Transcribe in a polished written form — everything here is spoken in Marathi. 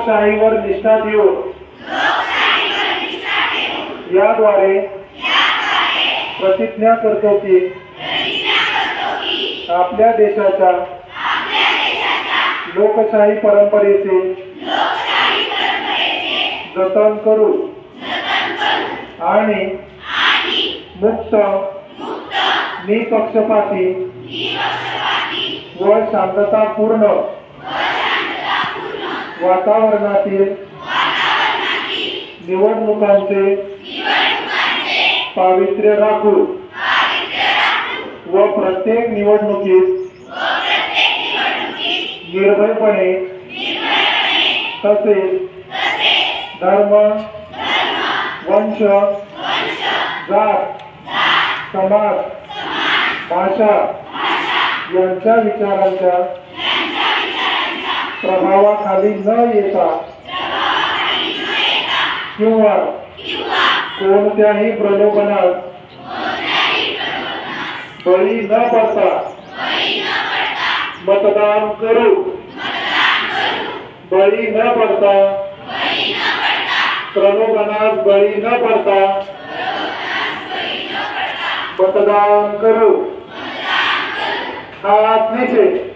लोकशाहीवर निष्ठा देऊन याद्वारे प्रतिज्ञा करतो की आपल्या देशाच्या लोकशाही परंपरेचे जतन करू आणि मुक्त निपक्षपाती व शांततापूर्ण वातावरणातील निवडणुकांचे पावित्र्य राखू व प्रत्येक निवडणुकीत निर्भयपणे तसेच धर्म, वंश, जात, समाज, भाषा यांच्या विचारांच्या प्रभावाखाली न येता किंवा कोणत्याही प्रलोभनास बळी न पडता मतदान करू। बळी न पडता, प्रलोभनास बळी न पडता मतदान करू। हाथ नीचे।